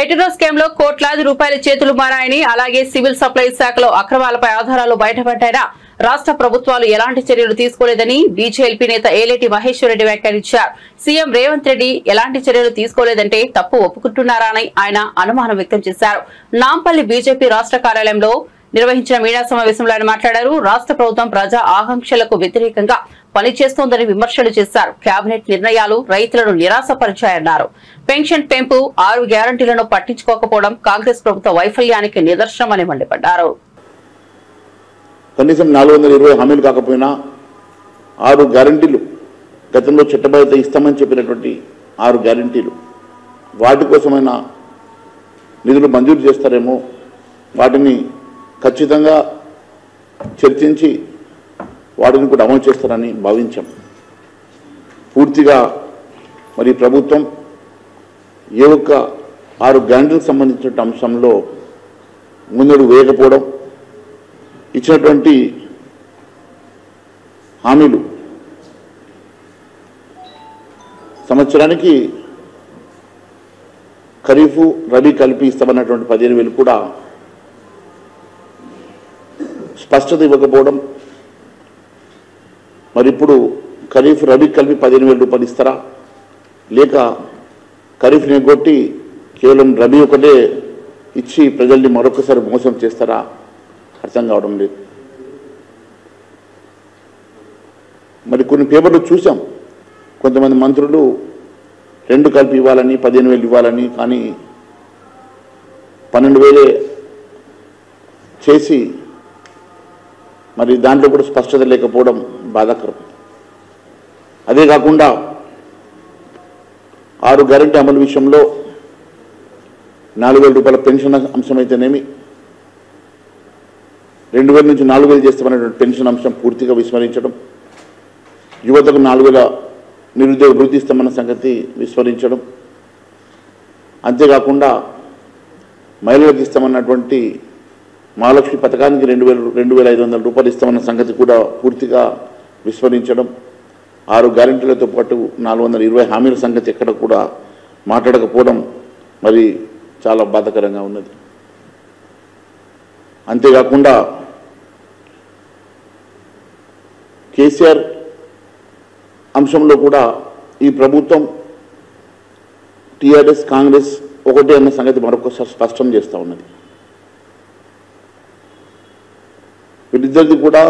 Hetero scam లో కోట్లాది రూపాయల చేతులు మారాయని, అలాగే సివిల్ సప్లైస్ శాఖలో అక్రమాలపై ఆధారాలు బయటపడ్డాయని రాష్ట్ర ప్రభుత్వాలు ఎలాంటి చర్యలు తీసుకోలేదని బీజేపీ నేత ఏలేటి మహేశ్వర్ రెడ్డి వ్యాఖ్యానించారు. సీఎం రేవంత్ రెడ్డి ఎలాంటి చర్యలు తీసుకోలేదంటే తప్పు ఒప్పుకుంటున్నారని ఆయన అనుమానం వ్యక్తం చేశారు. నాంపల్లి బీజేపీ రాష్ట్ర కార్యాలయంలో నిర్వహించిన మీడియా సమావేశంలో ఆయన మాట్లాడారు. రాష్ట్ర ప్రభుత్వం ప్రజా ఆకాంక్షలకు వ్యతిరేకంగా పనిచేస్తోందని విమర్శలు చేశారు. కేబినెట్ నిర్ణయాలు రైతులను నిరాశపరిచాయన్నారు. పెన్షన్ పెంపు, 6 గ్యారంటీలను పట్టించుకోకపోవడం కాంగ్రెస్ ప్రభుత్వ వైఫల్యానికి నిదర్శనమని మండిపడ్డారు. కనీసం 420 హామీలు కాకపోయినా 6 గ్యారంటీలు, గతంలో చట్టబద్ధత ఇస్తామని చెప్పినటువంటి 6 గ్యారంటీలు, వాటి కోసమైనా నిధులు మంజూరు చేస్తారేమో, వాటిని ఖచ్చితంగా చర్చించి వాటిని కూడా అమలు చేస్తారని భావించాం. పూర్తిగా మరి ప్రభుత్వం ఏ ఒక్క 6 గ్యారంటీలకు సంబంధించిన అంశంలో ముందడుగు వేయకపోవడం, ఇచ్చినటువంటి హామీలు సంవత్సరానికి ఖరీఫ్ రబీ కలిపి ఇస్తామన్నటువంటి 15,000 కూడా స్పష్టత ఇవ్వకపోవడం, మరి ఇప్పుడు ఖరీఫ్ రబీ కలిపి 15,000 రూపాయలు ఇస్తారా, లేక ఖరీఫ్ని ఎగ్గొట్టి కేవలం రబీ ఒకటే ఇచ్చి ప్రజల్ని మరొకసారి మోసం చేస్తారా అర్థం కావడం లేదు. మరి కొన్ని పేపర్లు చూసాం, కొంతమంది మంత్రులు 2 కలిపి ఇవ్వాలని, 15,000 ఇవ్వాలని, కానీ 12,000 చేసి మరి దాంట్లో కూడా స్పష్టత లేకపోవడం బాధాకరం. అదే కాకుండా 6 గ్యారెంటీ అమలు విషయంలో 4,000 రూపాయల పెన్షన్ అంశమైతేనేమి, 2,000 నుంచి 4,000 చేస్తామనేటువంటి పెన్షన్ అంశం పూర్తిగా విస్మరించడం, యువతకు 4,000 నిరుద్యోగ వృత్తి ఇస్తామన్న సంగతి విస్మరించడం, అంతేకాకుండా మహిళలకు ఇస్తామన్నటువంటి మహాలక్ష్మి పథకానికి 2,500 రూపాయలు ఇస్తామన్న సంగతి కూడా పూర్తిగా విస్మరించడం, 6 గ్యారెంటీలతో పాటు 420 హామీల సంగతి ఎక్కడ కూడా మాట్లాడకపోవడం మరి చాలా బాధాకరంగా ఉన్నది. అంతేకాకుండా కేసీఆర్ అంశంలో కూడా ఈ ప్రభుత్వం టీఆర్ఎస్ కాంగ్రెస్ ఒకటే అన్న సంగతి మరొకసారి స్పష్టం చేస్తూ ఉన్నది. వీళ్ళిద్దరిది కూడా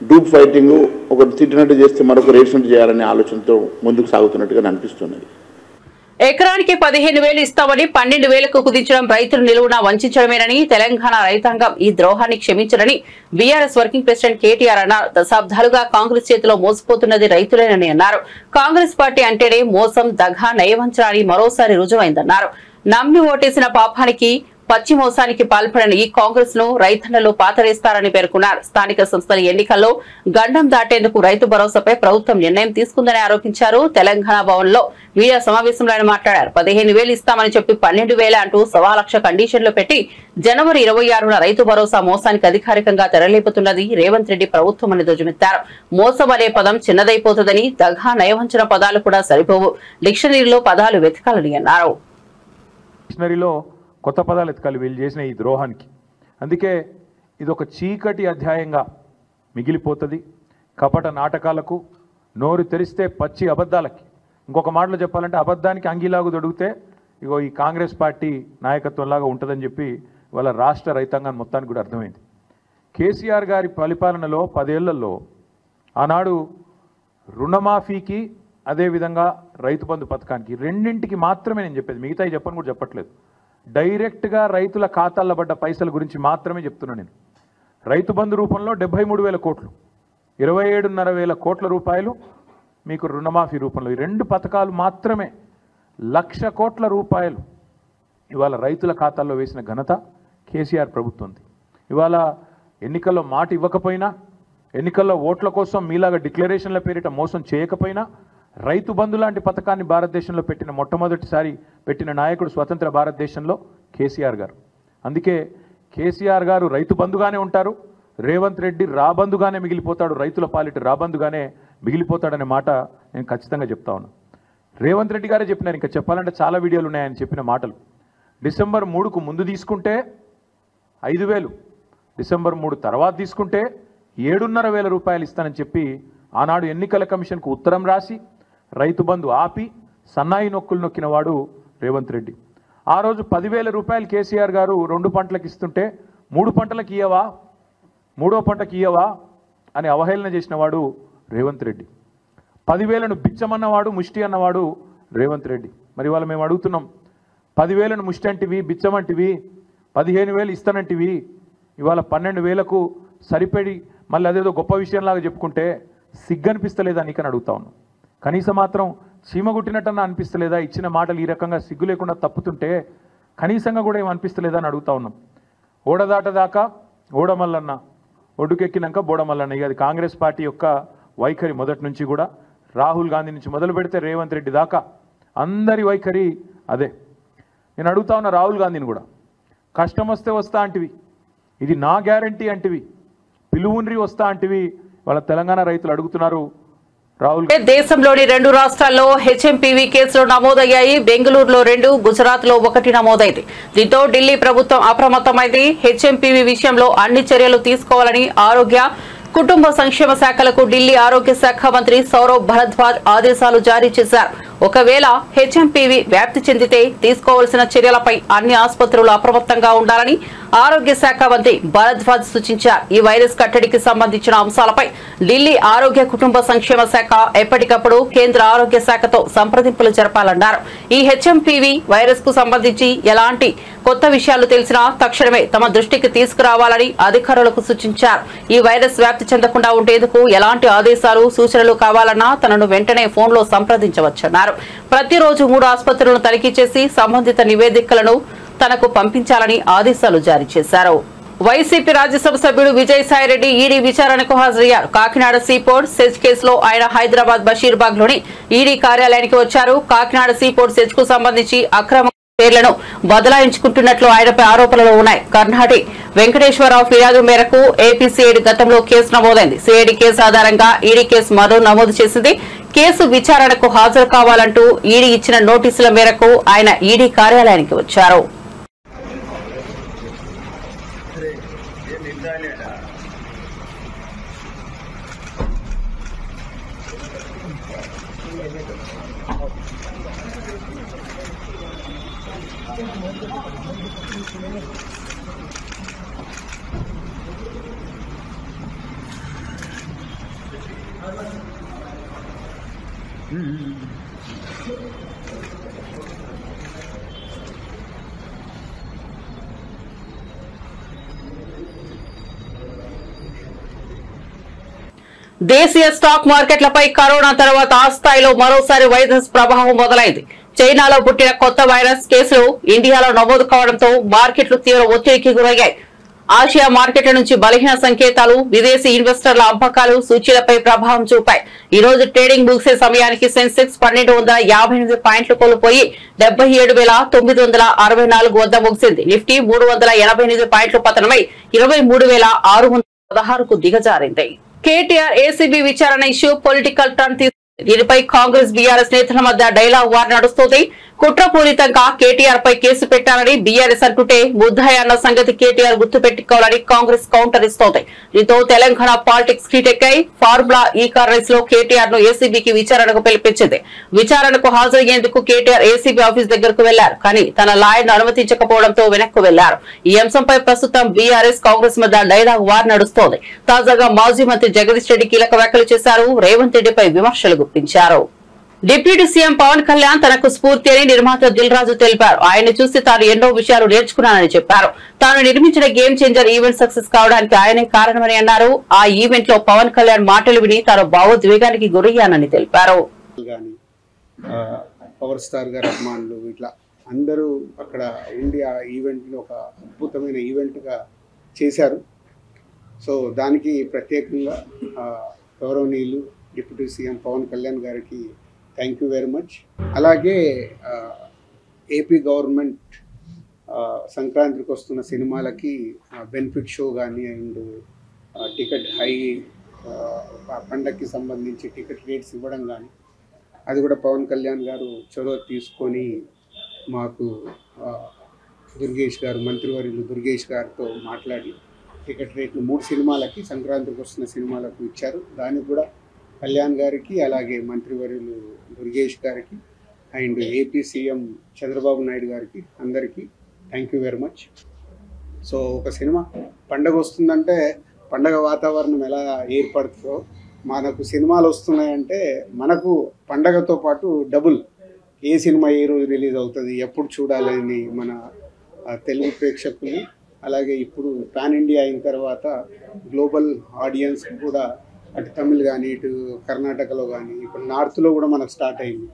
డూప్ ఫైటింగ్, ఒకటి తిట్టినట్టు చేస్తే మరొక రేషనట్టు చేయాలనే ఆలోచనతో ముందుకు సాగుతున్నట్టుగా అనిపిస్తున్నది. ఎకరానికి 15,000 ఇస్తామని 12,000కు కుదించడం రైతులు నిలువున వంచడమేనని, తెలంగాణ రైతాంగం ఈ ద్రోహాన్ని క్షమించరని బీఆర్ఎస్ వర్కింగ్ ప్రెసిడెంట్ కేటీఆర్ అన్నారు. దశాబ్దాలుగా కాంగ్రెస్ చేతిలో మోసపోతున్నది రైతులేనని అన్నారు. కాంగ్రెస్ పార్టీ అంటేనే మోసం, దగా, నయవంచన అని మరోసారి రుజువైందన్నారు. నమ్మి ఓటేసిన పాపానికి, పచ్చి మోసానికి పాల్పడిన ఈ కాంగ్రెస్ ను రైతన్నలు పాతరేస్తారని పేర్కొన్నారు. స్థానిక సంస్థల ఎన్నికల్లో గండం దాటేందుకు రైతు భరోసాపై ప్రభుత్వం నిర్ణయం తీసుకుందని ఆరోపించారు. తెలంగాణ భవన్ లో మీడియా సమావేశంలో ఆయన మాట్లాడారు. 15,000 ఇస్తామని చెప్పి 12,000 అంటూ 1,00,000 కండిషన్లు పెట్టి జనవరి 26న రైతు భరోసా మోసానికి అధికారికంగా తెరలేపుతున్నది రేవంత్ రెడ్డి ప్రభుత్వం అని ధ్వజమెత్తారు. మోసం అనే పదం చిన్నదైపోతుందని, దగా, నయవంచన పదాలు కూడా సరిపోవు, డిక్షనరీలో పదాలు వెతకాలని అన్నారు. కొత్త పదాలు ఎతకాలి వీళ్ళు చేసిన ఈ ద్రోహానికి. అందుకే ఇది ఒక చీకటి అధ్యాయంగా మిగిలిపోతుంది. కపట నాటకాలకు, నోరు తెరిస్తే పచ్చి అబద్ధాలకి, ఇంకొక మాటలో చెప్పాలంటే అబద్ధానికి అంగీలాగు దొడిగితే ఇగో ఈ కాంగ్రెస్ పార్టీ నాయకత్వంలాగా ఉంటుందని చెప్పి వాళ్ళ రాష్ట్ర రైతాంగాన్ని మొత్తానికి కూడా అర్థమైంది. కేసీఆర్ గారి పరిపాలనలో 10 ఏళ్లలో ఆనాడు రుణమాఫీకి, అదేవిధంగా రైతు బంధు పథకానికి, రెండింటికి మాత్రమే నేను చెప్పేది, మిగతాయి చెప్పని కూడా చెప్పట్లేదు. డైరెక్ట్గా రైతుల ఖాతాల్లో పడ్డ పైసల గురించి మాత్రమే చెప్తున్నాను నేను. రైతు బంధు రూపంలో 73,000 కోట్లు, 27,500 కోట్ల రూపాయలు మీకు రుణమాఫీ రూపంలో, ఈ 2 పథకాలు మాత్రమే 1,00,000 కోట్ల రూపాయలు ఇవాళ రైతుల ఖాతాల్లో వేసిన ఘనత కేసీఆర్ ప్రభుత్వంది. ఇవాళ ఎన్నికల్లో మాట ఇవ్వకపోయినా, ఎన్నికల్లో ఓట్ల కోసం మీలాగా డిక్లరేషన్ల పేరిట మోసం చేయకపోయినా, రైతు బంధు లాంటి పథకాన్ని భారతదేశంలో పెట్టిన మొట్టమొదటిసారి పెట్టిన నాయకుడు స్వతంత్ర భారతదేశంలో కేసీఆర్ గారు. అందుకే కేసీఆర్ గారు రైతు బంధుగానే ఉంటారు, రేవంత్ రెడ్డి రాబందుగానే మిగిలిపోతాడు, రైతుల పాలిట రాబందుగానే మిగిలిపోతాడనే మాట నేను ఖచ్చితంగా చెప్తా ఉన్నా. రేవంత్ రెడ్డి గారే చెప్పినారు, ఇంకా చెప్పాలంటే చాలా వీడియోలు ఉన్నాయని చెప్పిన మాటలు. డిసెంబర్ 3కు ముందు తీసుకుంటే 5,000, డిసెంబర్ 3 తర్వాత తీసుకుంటే 7,500 రూపాయలు ఇస్తానని చెప్పి ఆనాడు ఎన్నికల కమిషన్కు ఉత్తరం రాసి రైతు బంధు ఆపి సన్నాయి నొక్కులు నొక్కిన వాడు రేవంత్ రెడ్డి. ఆ రోజు 10,000 రూపాయలు కేసీఆర్ గారు 2 పంటలకు ఇస్తుంటే 3 పంటలకు ఇయ్యవా, 3వ పంటకి ఇయ్యవా అని అవహేళన చేసిన వాడు రేవంత్ రెడ్డి. 10,000ను బిచ్చమన్నవాడు, ముష్టి అన్నవాడు రేవంత్ రెడ్డి. మరి ఇవాళ మేము అడుగుతున్నాం, 10,000ను ముష్టి అంటివి, బిచ్చమంటివి, 15,000 ఇస్తానంటివి, ఇవాళ 12,000కు సరిపడి మళ్ళీ అదేదో గొప్ప విషయంలాగా చెప్పుకుంటే సిగ్గనిపిస్తలేదా నీకని అడుగుతా ఉన్నాం. కనీసం మాత్రం చీమగుట్టినట్టన్నా అనిపిస్తలేదా? ఇచ్చిన మాటలు ఈ రకంగా సిగ్గు లేకుండా తప్పుతుంటే కనీసంగా కూడా ఏం అనిపిస్తలేదా అని అడుగుతా ఉన్నాం. ఓడదాటదాకా ఓడమల్లన్న, ఒడ్డుకెక్కినాక బోడమల్లన్న. ఇక అది కాంగ్రెస్ పార్టీ యొక్క వైఖరి మొదటి నుంచి కూడా. రాహుల్ గాంధీ నుంచి మొదలు పెడితే రేవంత్ రెడ్డి దాకా అందరి వైఖరి అదే. నేను అడుగుతా ఉన్నా రాహుల్ గాంధీని కూడా, కష్టం వస్తే వస్తా అంటివి, ఇది నా గ్యారంటీ అంటివి, పిలువుండ్రి వస్తా అంటివి. వాళ్ళ తెలంగాణ రైతులు అడుగుతున్నారు. రాహుల్ దేశంలోని 2 రాష్ట్రాల్లో హెచ్ఎంపీవీ కేసులు నమోదయ్యాయి. బెంగళూరులో 2, గుజరాత్ లో 1 నమోదైంది. దీంతో ఢిల్లీ ప్రభుత్వం అప్రమత్తమైంది. హెచ్ఎంపీవీ విషయంలో అన్ని చర్యలు తీసుకోవాలని ఆరోగ్య కుటుంబ సంక్షేమ శాఖలకు ఢిల్లీ ఆరోగ్య శాఖ మంత్రి సౌరవ్ భరద్వాజ్ ఆదేశాలు జారీ చేశారు. ఒకవేళ హెచ్ఎంపీవీ వ్యాప్తి చెందితే తీసుకోవాల్సిన చర్యలపై అన్ని ఆసుపత్రులు అప్రమత్తంగా ఉండాలని ఆరోగ్య శాఖ మంత్రి భరద్వాజ్ సూచించారు. ఈ వైరస్ కట్టడికి సంబంధించిన అంశాలపై ఢిల్లీ ఆరోగ్య కుటుంబ సంక్షేమ శాఖ ఎప్పటికప్పుడు కేంద్ర ఆరోగ్య శాఖతో సంప్రదింపులు జరపాలన్నారు. ఈ హెచ్ఎంపీవీ వైరస్ కు సంబంధించి ఎలాంటి కొత్త విషయాలు తెలిసినా తక్షణమే తమ దృష్టికి తీసుకురావాలని అధికారులకు సూచించారు. ఈ వైరస్ వ్యాప్తి చెందకుండా ఉండేందుకు ఎలాంటి ఆదేశాలు, సూచనలు కావాలన్నా తనను వెంటనే ఫోన్లో సంప్రదించవచ్చన్నారు. ప్రతిరోజు 3 ఆసుపత్రులను తనిఖీ చేసి సంబంధిత నివేదికలను తనకు పంపించాలని ఆదేశాలు జారీ చేశారు. వైసీపీ రాజ్యసభ సభ్యుడు విజయసాయిరెడ్డి ఈడీ విచారణకు హాజరయ్యారు. కాకినాడ సీపోర్ట్ సెజ్ కేసులో ఆయన హైదరాబాద్ బషీర్బాగ్ లోని ఈడీ కార్యాలయానికి వచ్చారు. కాకినాడ సీపోర్ట్ సెజ్ కు సంబంధించి అక్రమ పేర్లను బదలాయించుకుంటున్నట్లు ఆయనపై ఆరోపణలు ఉన్నాయి. కర్ణాటి వెంకటేశ్వరరావు ఫిర్యాదు మేరకు ఏపీ సిఐడి గతంలో కేసు నమోదైంది. సిఐడి కేసు ఆధారంగా ఈడీ కేసు మరో నమోదు చేసింది. కేసు విచారణకు హాజరు కావాలంటూ ఈడీ ఇచ్చిన నోటీసుల మేరకు ఆయన ఈడీ కార్యాలయానికి వచ్చారు. దేశీయ స్టాక్ మార్కెట్లపై కరోనా తర్వాత ఆ స్థాయిలో మరోసారి వైరస్ ప్రభావం మొదలైంది. చైనాలో పుట్టిన కొత్త వైరస్ కేసులు ఇండియాలో నమోదు కావడంతో మార్కెట్లు తీవ్ర ఒత్తిడికి గురయ్యాయి. ఆసియా మార్కెట్ల నుంచి బలహీన సంకేతాలు, విదేశీ ఇన్వెస్టర్ల అమ్మకాలు సూచీలపై ప్రభావం చూపాయి. ఈ రోజు ట్రేడింగ్ ముగిసే సమయానికి సెన్సెక్స్ 1258 పాయింట్లు కోల్పోయి 77,964 వద్ద ముగిసింది. నిఫ్టీ 388 పాయింట్లు పతనమై 23,616కు దిగజారింది. కేటీఆర్ ఏసీబీ విచారణ ఇష్యూ పొలిటికల్ టర్న్ తీసుకుంది. దీనిపై కాంగ్రెస్ బీఆర్ఎస్ నేతల మధ్య డైలాగ్ వార్ నడుస్తోంది. కుట్రపూరితంగా కేటీఆర్ పై కేసు పెట్టాలని బీఆర్ఎస్ అంటుంటే ముద్దాయి అన్న సంగతి కేటీఆర్ గుర్తుపెట్టుకోవాలని కాంగ్రెస్ కౌంటర్ ఇస్తోంది. దీంతో తెలంగాణ పాలిటిక్స్ హీటెక్కాయి. ఫార్ములా ఈ కార్ రేస్ లో కేటీఆర్ ను ఏసీబీకి విచారణకు పిలిపించింది. విచారణకు హాజరయ్యేందుకు కేటీఆర్ ఏసీబీ ఆఫీస్ దగ్గరకు వెళ్లారు. కానీ తన లాయర్ను అనుమతించకపోవడంతో వెనక్కు వెళ్లారు. ఈ అంశంపై ప్రస్తుతం బీఆర్ఎస్ కాంగ్రెస్ మధ్య డైలాగ్ వార్ నడుస్తోంది. తాజాగా మాజీ మంత్రి జగదీష్ రెడ్డి కీలక వ్యాఖ్యలు చేశారు. రేవంత్ రెడ్డిపై విమర్శలు గుప్పించారు. డిప్యూటీ సీఎం పవన్ కళ్యాణ్ తనకు స్ఫూర్తి అని నిర్మాత దిల్ రాజు తెలిపారు. ఆయన్ని చూసి తాను ఎన్నో విషయాలు నేర్చుకున్నానని చెప్పారు. తాను నిర్మించిన గేమ్ చేంజర్ ఈవెంట్ సక్సెస్ కావడానికి ఆయనే కారణమని అన్నారు. ఆ ఈవెంట్ లో పవన్ కళ్యాణ్ మాటలు విని తాను భావోద్వేగానికి గురయ్యానని తెలిపారు. పవర్ స్టార్ గారు అభిమానులు ఇట్లా అందరూ అక్కడ ఉండి ఆ ఈవెంట్ని ఒక అద్భుతమైన ఈవెంట్గా చేశారు. సో దానికి ప్రత్యేకంగా గౌరవనీయులు డిప్యూటీ సీఎం పవన్ కళ్యాణ్ గారికి థ్యాంక్ యూ వెరీ మచ్. అలాగే ఏపీ గవర్నమెంట్ సంక్రాంతికి వస్తున్న సినిమాలకి బెనిఫిట్ షో కానీ అండ్ టికెట్ హై పండగకి సంబంధించి టికెట్ రేట్స్ ఇవ్వడం కానీ అది కూడా పవన్ కళ్యాణ్ గారు చొరవ తీసుకొని మాకు దుర్గేష్ గారు, మంత్రివర్యులు దుర్గేష్ గారితో మాట్లాడి టికెట్ రేట్లు 3 సినిమాలకి, సంక్రాంతికి వస్తున్న సినిమాలకు ఇచ్చారు. దానికి కూడా కళ్యాణ్ గారికి, అలాగే మంత్రివర్యులు దుర్గేష్ గారికి and AP CM Chandrababu Naidu గారికి అందరికీ thank you very much. So ఒక సినిమా పండగ వస్తుందంటే పండగ వాతావరణం ఎలా ఏర్పడుతుందో, మనకు సినిమాలు వస్తున్నాయంటే మనకు పండగతో పాటు డబుల్ ఏ సినిమా ఏ రోజు రిలీజ్ అవుతుంది, ఎప్పుడు చూడాలని మన తెలుగు ప్రేక్షకులు, అలాగే ఇప్పుడు పాన్ ఇండియా అయిన తర్వాత గ్లోబల్ ఆడియన్స్ కూడా అటు తమిళ్ కానీ, ఇటు కర్ణాటకలో కానీ, ఇప్పుడు నార్త్లో కూడా మనకు స్టార్ట్ అయింది.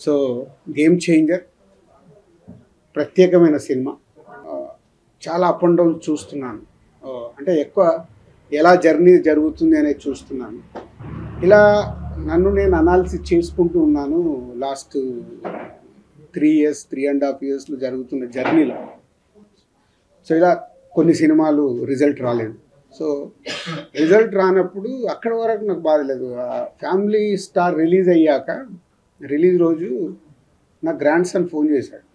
సో గేమ్ చేంజర్, ప్రత్యేకమైన సినిమా. చాలా అప్ అండ్ డౌన్ చూస్తున్నాను, అంటే ఎక్కువ ఎలా జర్నీ జరుగుతుంది అనేది చూస్తున్నాను. ఇలా నన్ను నేను అనాలిసిస్ చేసుకుంటూ ఉన్నాను లాస్ట్ 3.5 ఇయర్స్లో జరుగుతున్న జర్నీలో. సో ఇలా కొన్ని సినిమాలు రిజల్ట్ రాలేదు. సో రిజల్ట్ రానప్పుడు అక్కడ వరకు నాకు బాధ లేదు. ఫ్యామిలీ స్టార్ రిలీజ్ అయ్యాక, రిలీజ్ రోజు నా గ్రాండ్ సన్ ఫోన్ చేశాడు.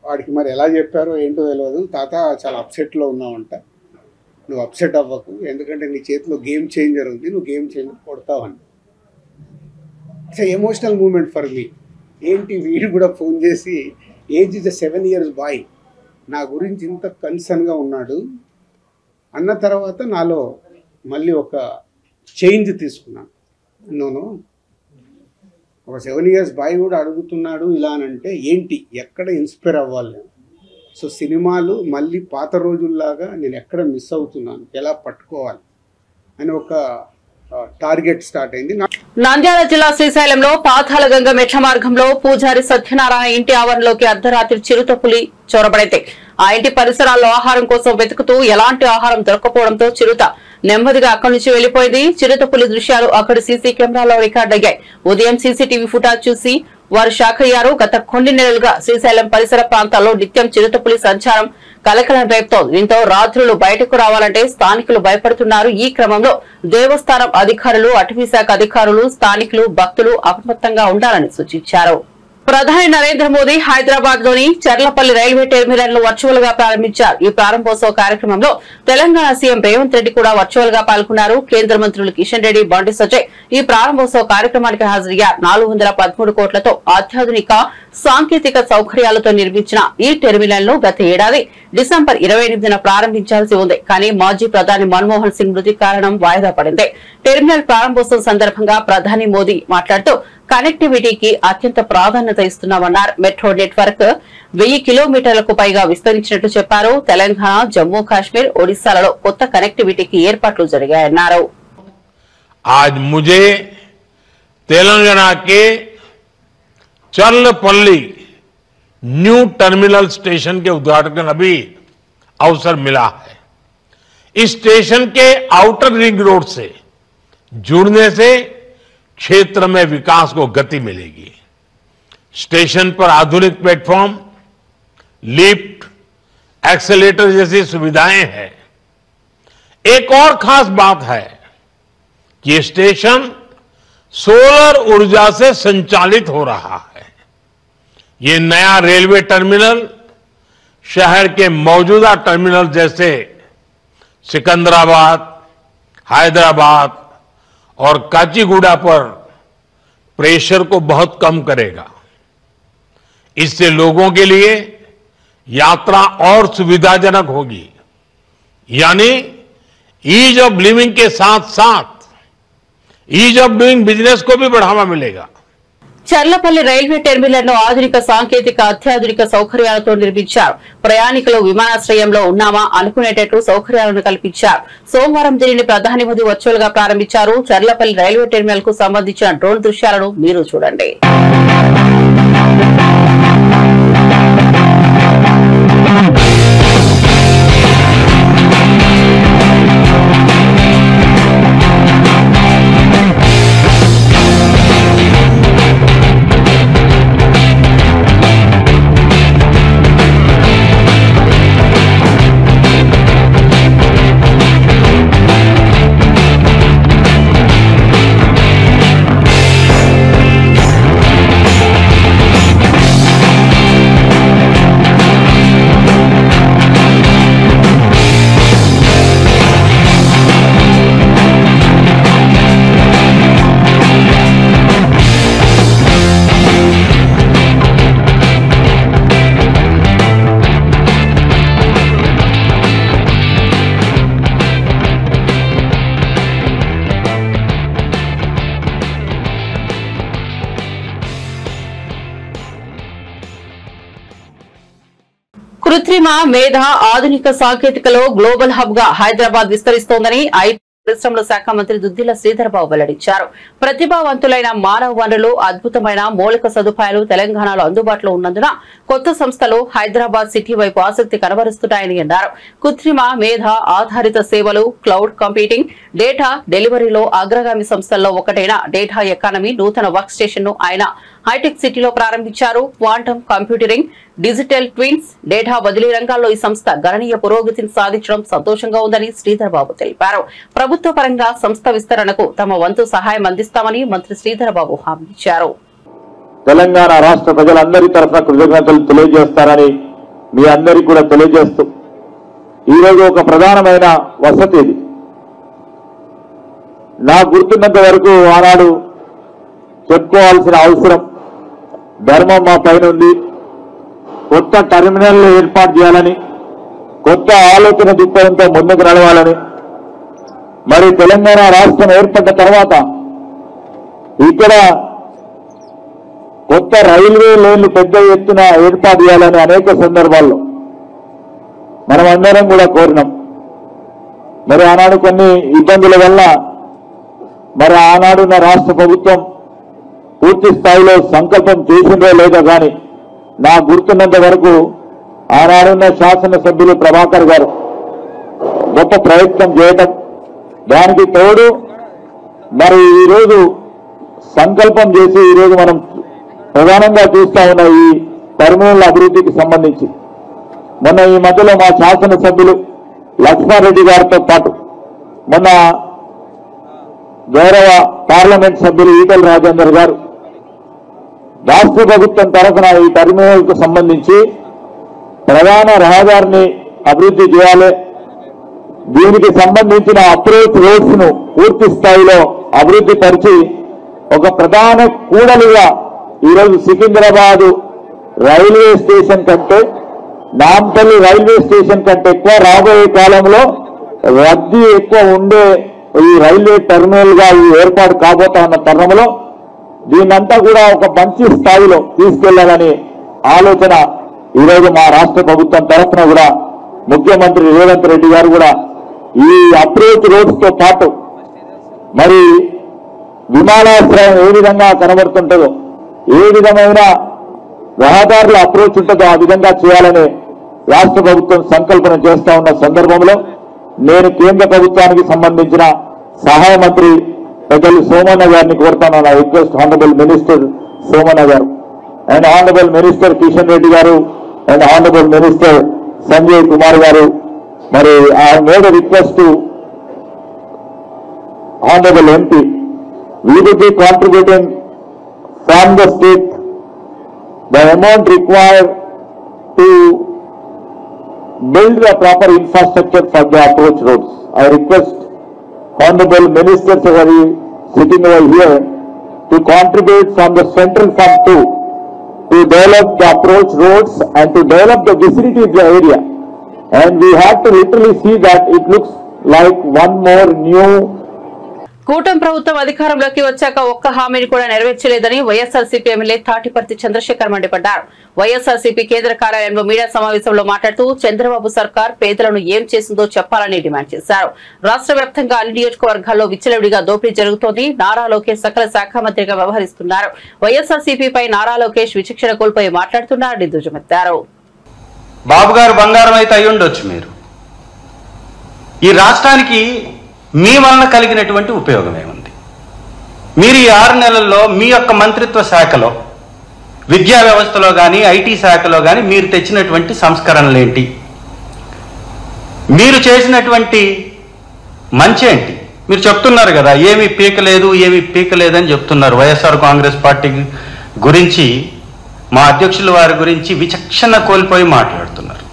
వాడికి మరి ఎలా చెప్పారో ఏంటో తెలియదు, తాత చాలా అప్సెట్లో ఉన్నావంట, నువ్వు అప్సెట్ అవ్వకు, ఎందుకంటే నీ చేతిలో గేమ్ చేంజర్ ఉంది, నువ్వు గేమ్ చేంజర్ కొడతావని. It's emotional moment for me. ఏంటి వీడు కూడా ఫోన్ చేసి, ఏజ్ ఇస్ 7 years బాయ్, నా గురించి ఇంత కన్సర్న్గా ఉన్నాడు అన్న తర్వాత నాలో మళ్ళీ ఒక చేంజ్ తీసుకున్నాను. నోను, ఒక 7 years బాయ్ కూడా అడుగుతున్నాడు ఇలా అంటే ఏంటి, ఎక్కడ ఇన్స్పైర్ అవ్వాలి నేను. సో సినిమాలు మళ్ళీ పాత రోజుల్లాగా నేను ఎక్కడ మిస్ అవుతున్నాను, ఎలా పట్టుకోవాలి అని ఒక టార్గెట్ స్టార్ట్ అయింది. నంద్యాల జిల్లా శ్రీశైలంలో పాతాళగంగ మెట్ల మార్గంలో పూజారి సత్యనారాయణ ఇంటి ఆవరణలోకి అర్ధరాత్రి చిరుతపులి చొరబడింది. ఆ ఇంటి పరిసరాల్లో ఆహారం కోసం వెతుకుతూ ఎలాంటి ఆహారం దొరకపోవడంతో చిరుత నెమ్మదిగా అక్కడి నుంచి వెళ్లిపోయింది. చిరుతపులి దృశ్యాలు అక్కడి సీసీ కెమెరాలో రికార్డ్ అయ్యాయి. ఉదయం సీసీటీవీ ఫుటేజ్ చూసి వారు షాక్ అయ్యారు. గత కొన్ని నెలలుగా శ్రీశైలం పరిసర ప్రాంతాల్లో నిత్యం చిరుతపులి సంచారం కలకలం రేపుతోంది. దీంతో రాత్రులు బయటకు రావాలంటే స్థానికులు భయపడుతున్నారు. ఈ క్రమంలో దేవస్థానం అధికారులు, అటవీశాఖ అధికారులు, స్థానికులు, భక్తులు అప్రమత్తంగా ఉండాలని సూచించారు. ప్రధాని నరేంద్ర మోదీ హైదరాబాద్ లోని చర్లపల్లి రైల్వే టెర్మినల్ ను వర్చువల్ గా ప్రారంభించారు. ఈ ప్రారంభోత్సవ కార్యక్రమంలో తెలంగాణ సీఎం రేవంత్ రెడ్డి కూడా వర్చువల్ గా పాల్గొన్నారు. కేంద్ర మంత్రులు కిషన్ రెడ్డి, బండి సంజయ్ ఈ ప్రారంభోత్సవ కార్యక్రమానికి హాజరయ్యారు. 413 కోట్లతో అత్యాధునిక సాంకేతిక సౌకర్యాలతో నిర్మించిన ఈ టెర్మినల్ ను గత ఏడాది డిసెంబర్ 28న ప్రారంభించాల్సి ఉంది. కానీ మాజీ ప్రధాని మన్మోహన్ సింగ్ మృతి కారణం వాయిదా పడింది. టెర్మినల్ ప్రారంభోత్సవం సందర్భంగా ప్రధాని మోదీ మాట్లాడుతూ కనెక్టివిటీకి అత్యంత ప్రాధాన్యత ఇస్తున్నామన్నారు. మెట్రో నెట్వర్క్ 1000 కిలోమీటర్లకు పైగా విస్తరించినట్టు చెప్పారు. తెలంగాణ, జమ్మూ కాశ్మీర్, ఒడిశాలలో కొత్త కనెక్టివిటీకి ఏర్పాట్లు జరిగాయన్నారు. आज मुझे तेलंगाना के चर्लपल्ली न्यू टर्मिनल स्टेशन के उद्घाटन का भी अवसर मिला है. इस स्टेशन के आउटर रिंग रोड से जुड़ने से क्षेत्र में विकास को गति मिलेगी. स्टेशन पर आधुनिक प्लेटफॉर्म, लिफ्ट, एक्सेलेटर जैसी सुविधाएं हैं. एक और खास बात है कि ये स्टेशन सोलर ऊर्जा से संचालित हो रहा है. ये नया रेलवे टर्मिनल शहर के मौजूदा टर्मिनल जैसे सिकंदराबाद, हैदराबाद और काचीगुड़ा पर प्रेशर को बहुत कम करेगा. इससे लोगों के लिए यात्रा और सुविधाजनक होगी. यानी ईज ऑफ लिविंग के साथ साथ ఈజ్ ఆఫ్ డూయింగ్ బిజినెస్ को भी बढ़ावा मिलेगा. చర్లపల్లి రైల్వే టెర్మినల్ ను ఆధునిక సాంకేతిక అత్యాధునిక సౌకర్యాలతో నిర్మించారు. ప్రయాణికులు విమానాశ్రయంలో ఉన్నామా అనుకునేటట్లు సౌకర్యాలను కల్పించారు. సోమవారం దీనిని ప్రధాని మోదీ వర్చువల్ గా ప్రారంభించారు. చర్లపల్లి రైల్వే టెర్మినల్ కు సంబంధించిన డ్రోన్ దృశ్యాలను మీరు చూడండి. కృత్రిమ మేధ ఆధునిక సాంకేతికలో గ్లోబల్ హబ్ గా హైదరాబాద్ విస్తరిస్తోందని ఐటీ పరిశ్రమల శాఖ మంత్రి దుద్దిల శ్రీధర్బాబు వెల్లడించారు. ప్రతిభావంతులైన మానవ వనరులు, అద్భుతమైన మౌలిక సదుపాయాలు తెలంగాణలో అందుబాటులో ఉన్నందున కొత్త సంస్థలు హైదరాబాద్ సిటీ వైపు ఆసక్తి కనబరుస్తున్నాయని అన్నారు. కృత్రిమ మేధ ఆధారిత సేవలు, క్లౌడ్ కంప్యూటింగ్, డేటా డెలివరీలో అగ్రగామి సంస్థల్లో ఒకటైన డేటా ఎకానమీ నూతన వర్క్ స్టేషన్ ను ఆయన హైటెక్ సిటీలో ప్రారంభించారు. Quantum computering, digital twins, data బదిలీ రంగాల్లో ఈ సంస్థ గణనీయ పురోగతిని సాధించడం సంతోషంగా ఉందని శ్రీధర్బాబు తెలిపారు. ప్రభుత్వ పరంగా సంస్థ విస్తరణకు తమ వంతు సహాయం అందిస్తామని మంత్రి శ్రీధర్బాబు హామీ ఇచ్చారు. తెలంగాణ రాష్ట్ర ప్రజలందరి తరఫున కృతజ్ఞతలు తెలియజేస్తారని మీ అందరికీ కూడా తెలియజేస్తూ ఈరోజు ఒక ప్రధానమైన వసతి ఇది. నాకు గుర్తున్నంత వరకు ఆనాడు చెప్పుకోవాల్సిన అవసరం, ధర్మం మా పైన ఉంది. కొత్త టెర్మినల్ ఏర్పాటు చేయాలని, కొత్త ఆలోచన దృక్పథంతో ముందుకు నడవాలని, మరి తెలంగాణ రాష్ట్రం ఏర్పడ్డ తర్వాత ఇక్కడ కొత్త రైల్వే లైన్లు పెద్ద ఎత్తున ఏర్పాటు చేయాలని అనేక సందర్భాల్లో మనం అందరం కూడా కోరినాం. మరి ఆనాడు కొన్ని ఇబ్బందుల వల్ల మరి ఆనాడున్న రాష్ట్ర ప్రభుత్వం పూర్తి స్థాయిలో సంకల్పం చేసిందో లేదో కానీ నాకు గుర్తున్నంత వరకు ఆనాడున్న శాసనసభ్యులు ప్రభాకర్ గారు గొప్ప ప్రయత్నం చేయటం, దానికి తోడు మరి ఈరోజు సంకల్పం చేసి ఈరోజు మనం ప్రధానంగా చూస్తా ఉన్న ఈ టెర్మినల్ అభివృద్ధికి సంబంధించి మొన్న ఈ మధ్యలో మా శాసనసభ్యులు లక్ష్మారెడ్డి గారితో పాటు మొన్న గౌరవ పార్లమెంట్ సభ్యులు ఈటల రాజేందర్ గారు రాష్ట్ర ప్రభుత్వం తరఫున ఈ టెర్మినల్ కు సంబంధించి ప్రధాన రహదారిని అభివృద్ధి చేయాలి, దీనికి సంబంధించిన అప్రోచ్ రోడ్స్ ను పూర్తి స్థాయిలో అభివృద్ధి పరిచి ఒక ప్రధాన కూడలిగా ఈరోజు సికింద్రాబాద్ రైల్వే స్టేషన్ కంటే, నాంపల్లి రైల్వే స్టేషన్ కంటే ఎక్కువ రాబోయే కాలంలో రద్దీ ఎక్కువ ఉండే ఈ రైల్వే టెర్మినల్ గా ఈ ఏర్పాటు కాబోతా ఉన్న తరుణంలో దీన్నంతా కూడా ఒక మంచి స్థాయిలో తీసుకెళ్లాలని ఆలోచన ఈరోజు మా రాష్ట్ర ప్రభుత్వం తరఫున కూడా ముఖ్యమంత్రి రేవంత్ రెడ్డి గారు కూడా ఈ అప్రోచ్ రోడ్స్ తో పాటు మరి విమానాశ్రయం ఏ విధంగా కనబడుతుంటుందో, ఏ విధమైన రహదారుల అప్రోచ్ ఉంటుందో ఆ విధంగా చేయాలని రాష్ట్ర ప్రభుత్వం సంకల్పన చేస్తా ఉన్న సందర్భంలో నేను కేంద్ర ప్రభుత్వానికి సంబంధించిన సహాయ మంత్రి పెద్దలు సోమన్న గారిని కోరుతాను. నా request honourable minister Somanna garu and honourable minister Kishan Reddy garu and honourable minister Sanjay Kumar garu, మరి I made a request to honorable MP. We will be contributing from the state the amount required to build the proper infrastructure for the approach roads. I request honorable ministers who are sitting over here to contribute from the central fund too, to develop the approach roads and to develop the vicinity of the area. And we have to literally see that it looks like one more new. కూటమి ప్రభుత్వం అధికారంలోకి వచ్చాక ఒక్క హామీని కూడా నెరవేర్చలేదని YSRCP MLA Tatiparthi Chandrasekhar మండిపడ్డారు. వైఎస్ఆర్సీపీ కేంద్ర కార్యాలయంలో మీడియా సమావేశంలో మాట్లాడుతూ చంద్రబాబు సర్కార్ పేదలను ఏం చేసిందో చెప్పాలని డిమాండ్ చేశారు. రాష్ట్ర వ్యాప్తంగా అన్ని నియోజకవర్గాల్లో విచ్చలవిడిగా దోపిడీ జరుగుతోంది. నారా లోకేష్ సకల శాఖ మంత్రిగా వ్యవహరిస్తున్నారు. వైఎస్ఆర్సీపీపై నారా లోకేష్ విచక్షణ కోల్పోయి మాట్లాడుతున్నారని దుజమెత్తారు. బాబు గారు బంగారం అయితే అయి ఉండొచ్చు. మీరు ఈ రాష్ట్రానికి మీ వలన కలిగినటువంటి ఉపయోగం ఏముంది? మీరు ఈ 6 నెలల్లో మీ యొక్క మంత్రిత్వ శాఖలో, విద్యా వ్యవస్థలో కానీ ఐటీ శాఖలో కానీ మీరు తెచ్చినటువంటి సంస్కరణలు ఏంటి? మీరు చేసినటువంటి మంచి ఏంటి? మీరు చెప్తున్నారు కదా ఏమీ పీకలేదని చెప్తున్నారు. వైఎస్ఆర్ కాంగ్రెస్ పార్టీ గురించి, మా అధ్యక్షుల వారి గురించి విచక్షణ కోల్పోయి మాట్లాడుతున్నారు.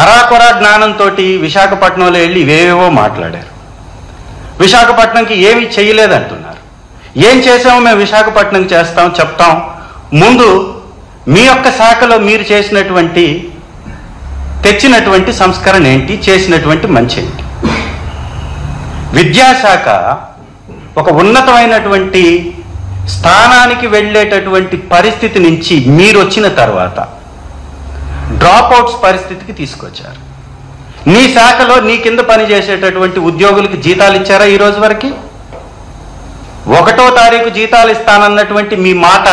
అరాకొరా జ్ఞానంతో విశాఖపట్నంలో వెళ్ళి ఇవేవో మాట్లాడారు. విశాఖపట్నంకి ఏమీ చేయలేదంటున్నారు. ఏం చేసామో మేము విశాఖపట్నం చేస్తాం చెప్తాం. ముందు మీ యొక్క శాఖలో మీరు తెచ్చినటువంటి సంస్కరణ ఏంటి, చేసినటువంటి మంచి ఏంటి? విద్యాశాఖ ఒక ఉన్నతమైనటువంటి స్థానానికి వెళ్ళేటటువంటి పరిస్థితి నుంచి మీరు వచ్చిన తర్వాత డ్రాప్ అవుట్స్ పరిస్థితికి తీసుకొచ్చారు. నీ శాఖలో నీ కింద పనిచేసేటటువంటి ఉద్యోగులకి జీతాలు ఇచ్చారా ఈ రోజు వరకు? 1వ తారీఖు జీతాలు ఇస్తానన్నటువంటి మీ మాట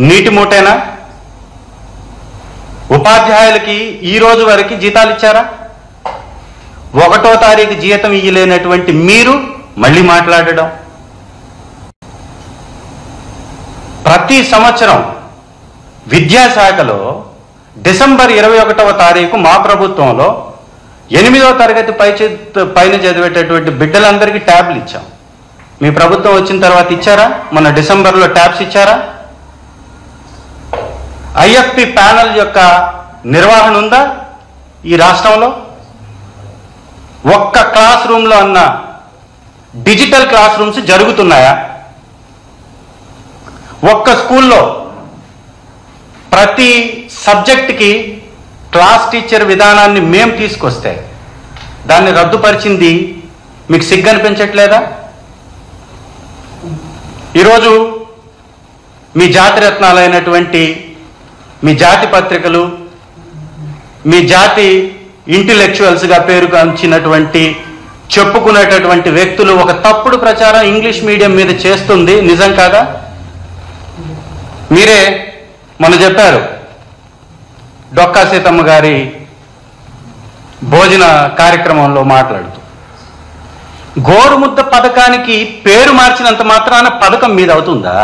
నీటి మూటేనా? ఉపాధ్యాయులకి ఈ రోజు వరకు జీతాలు ఇచ్చారా? 1వ తారీఖు జీతం ఇయ్యలేనటువంటి మీరు మళ్ళీ మాట్లాడడం. ప్రతి సంవత్సరం విద్యాశాఖలో డిసెంబర్ 21వ తారీఖు మా ప్రభుత్వంలో 8వ తరగతి పైన చదివేటటువంటి బిడ్డలందరికీ ట్యాబ్లు ఇచ్చాం. మీ ప్రభుత్వం వచ్చిన తర్వాత ఇచ్చారా? మొన్న డిసెంబర్లో ట్యాబ్స్ ఇచ్చారా? ఐఎఫ్పి ప్యానల్ యొక్క నిర్వహణ ఉందా ఈ రాష్ట్రంలో? ఒక్క క్లాస్ రూమ్లో అన్న డిజిటల్ క్లాస్ రూమ్స్ జరుగుతున్నాయా? ఒక్క స్కూల్లో ప్రతి సబ్జెక్ట్కి క్లాస్ టీచర్ విధానాన్ని మేము తీసుకొస్తే దాన్ని రద్దుపరిచింది మీకు సిగ్గు అనిపించట్లేదా? ఈరోజు మీ జాతి రత్నాలైనటువంటి మీ జాతి పత్రికలు, మీ జాతి ఇంటెలెక్చువల్స్గా పేరుగాంచినటువంటి చెప్పుకునేటటువంటి వ్యక్తులు ఒక తప్పుడు ప్రచారం ఇంగ్లీష్ మీడియం మీద చేస్తుంది. నిజం కాదా? మీరే మొన్న చెప్పారు డొక్కా సీతమ్మ గారి భోజన కార్యక్రమంలో మాట్లాడుతూ, గోరుముద్ద పథకానికి పేరు మార్చినంత మాత్రాన పథకం మీద అవుతుందా?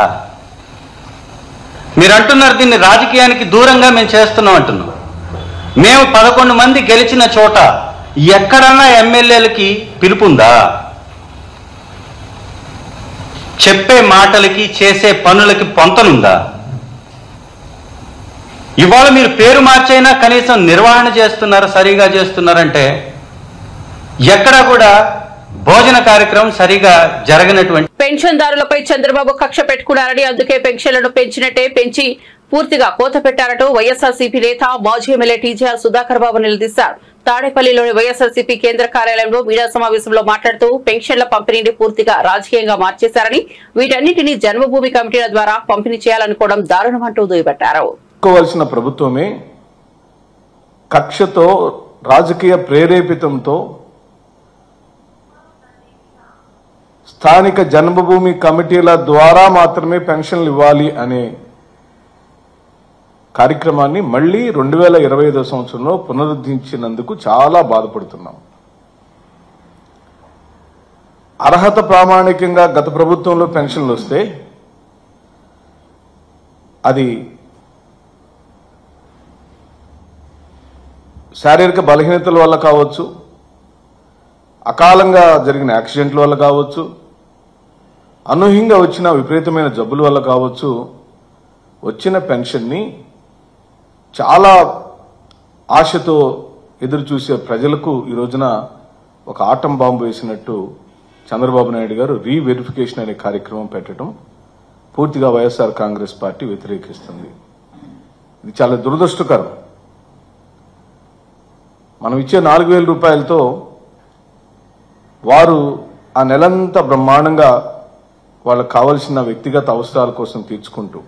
మీరు అంటున్నారు దీన్ని రాజకీయానికి దూరంగా మేము చేస్తున్నాం అంటున్నాం. మేము 11 మంది గెలిచిన చోట ఎక్కడన్నా ఎమ్మెల్యేలకి పిలుపుందా? చెప్పే మాటలకి చేసే పనులకి పొంతనుందా? ఇవాళ మీరు పేరు మార్చైనా కనీసం నిర్వహణ చేస్తున్నారు, సరిగా చేస్తున్నారంటే ఎక్కడా కూడా భోజన కార్యక్రమం సరిగా జరగనటువంటి. పెన్షన్దారులపై చంద్రబాబు కక్ష పెట్టుకున్నారని, అందుకే పెన్షన్లను పెంచినట్టే పెంచి పూర్తిగా కోత పెట్టారంటూ వైఎస్ఆర్సీపీ నేత మాజీ ఎమ్మెల్యే టీజీఆర్ సుధాకర్ బాబు నిలదీశారు. తాడేపల్లిలోని వైఎస్ఆర్సీపీ కేంద్ర కార్యాలయంలో మీడియా సమావేశంలో మాట్లాడుతూ పెన్షన్ల పంపిణీని పూర్తిగా రాజకీయంగా మార్చేశారని, వీటన్నిటినీ జన్మభూమి కమిటీల ద్వారా పంపిణీ చేయాలనుకోవడం దారుణమంటూ దుయ్యబట్టారు. కోవాల్సిన ప్రభుత్వమే కక్షతో, రాజకీయ ప్రేరేపితంతో స్థానిక జన్మభూమి కమిటీల ద్వారా మాత్రమే పెన్షన్లు ఇవ్వాలి అనే కార్యక్రమాన్ని మళ్లీ 2025 సంవత్సరంలో పునరుద్ధరించినందుకు చాలా బాధపడుతున్నాం. అర్హత ప్రామాణికంగా గత ప్రభుత్వంలో పెన్షన్లు వస్తే అది శారీరక బలహీనతల వల్ల కావచ్చు, అకాలంగా జరిగిన యాక్సిడెంట్ల వల్ల కావచ్చు, అనూహ్యంగా వచ్చిన విపరీతమైన జబ్బుల వల్ల కావచ్చు, వచ్చిన పెన్షన్ని చాలా ఆశతో ఎదురు చూసే ప్రజలకు ఈ రోజున ఒక ఆటం బాంబు వేసినట్టు చంద్రబాబు నాయుడు గారు రీవెరిఫికేషన్ అనే కార్యక్రమం పెట్టడం పూర్తిగా వైఎస్ఆర్ కాంగ్రెస్ పార్టీ వ్యతిరేకిస్తుంది. ఇది చాలా దురదృష్టకరం. మనం ఇచ్చే 4,000 రూపాయలతో వారు ఆ నెలంతా బ్రహ్మాండంగా వాళ్ళకు కావలసిన వ్యక్తిగత అవసరాల కోసం తీర్చుకుంటూ,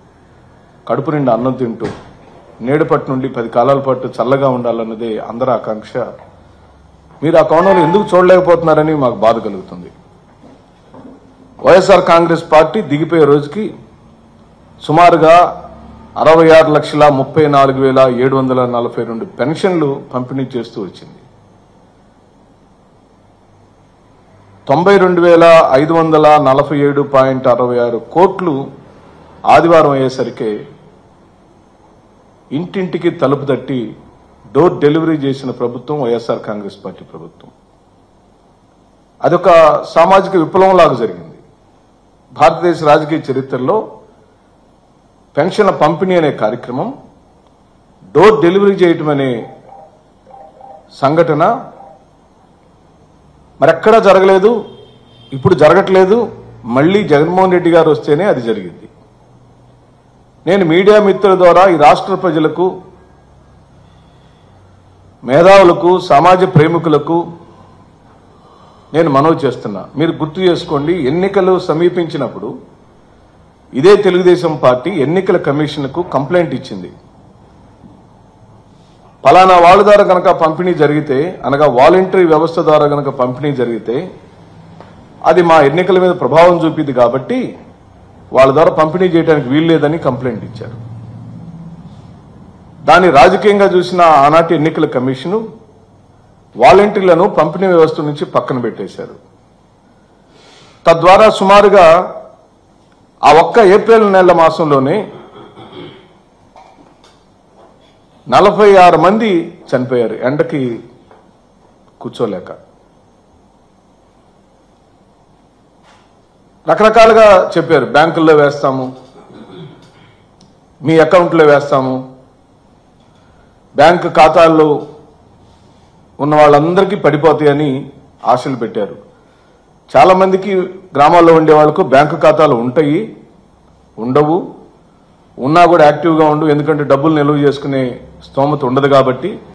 కడుపు నిండా అన్నం తింటూ, నేడుపట్టు నుండి 10 కాలాల పాటు చల్లగా ఉండాలన్నదే అందరి ఆకాంక్ష. మీరు ఆ కోణంలో ఎందుకు చూడలేకపోతున్నారని మాకు బాధ కలుగుతుంది. వైఎస్ఆర్ కాంగ్రెస్ పార్టీ దిగిపోయే రోజుకి సుమారుగా 66,34,742 పెన్షన్లు పంపిణీ చేస్తూ వచ్చింది. 92,547.66 కోట్లు ఆదివారం అయ్యేసరికి ఇంటింటికి తలుపు తట్టి డోర్ డెలివరీ చేసిన ప్రభుత్వం వైఎస్ఆర్ కాంగ్రెస్ పార్టీ ప్రభుత్వం. అదొక సామాజిక విప్లవంలాగా జరిగింది. భారతదేశ రాజకీయ చరిత్రలో పెన్షన్ల పంపిణీ అనే కార్యక్రమం, డోర్ డెలివరీ చేయటం అనే సంఘటన మరెక్కడా జరగలేదు, ఇప్పుడు జరగట్లేదు. మళ్ళీ జగన్మోహన్ రెడ్డి గారు వస్తేనే అది జరిగింది. నేను మీడియా మిత్రుల ద్వారా ఈ రాష్ట్ర ప్రజలకు, మేధావులకు, సమాజ ప్రేమికులకు నేను మనవి చేస్తున్నా. మీరు గుర్తు చేసుకోండి, ఎన్నికలు సమీపించినప్పుడు ఇదే తెలుగుదేశం పార్టీ ఎన్నికల కమిషన్కు కంప్లైంట్ ఇచ్చింది. ఫలానా వాళ్ళ ద్వారా కనుక పంపిణీ జరిగితే, అనగా వాలంటరీ వ్యవస్థ ద్వారా కనుక పంపిణీ జరిగితే అది మా ఎన్నికల మీద ప్రభావం చూపిది కాబట్టి వాళ్ళ ద్వారా పంపిణీ చేయడానికి వీల్లేదని కంప్లైంట్ ఇచ్చారు. దాన్ని రాజకీయంగా చూసిన ఆనాటి ఎన్నికల కమిషను వాలంటీర్లను పంపిణీ వ్యవస్థ నుంచి పక్కన పెట్టేశారు. తద్వారా సుమారుగా ఆ ఒక్క ఏప్రిల్ నెల మాసంలోనే 46 మంది చనిపోయారు ఎండకి కూర్చోలేక. రకరకాలుగా చెప్పారు, బ్యాంకుల్లో వేస్తాము, మీ అకౌంట్లో వేస్తాము, బ్యాంకు ఖాతాల్లో ఉన్న వాళ్ళందరికీ పడిపోతాయని ఆశలు పెట్టారు. చాలా మందికి గ్రామాల్లో ఉండే వాళ్ళకు బ్యాంకు ఖాతాలు ఉంటాయి, ఉండవు, ఉన్నా కూడా యాక్టివ్గా ఉండవు, ఎందుకంటే డబ్బులు నిల్వ చేసుకునే స్తోమత ఉండదు కాబట్టి.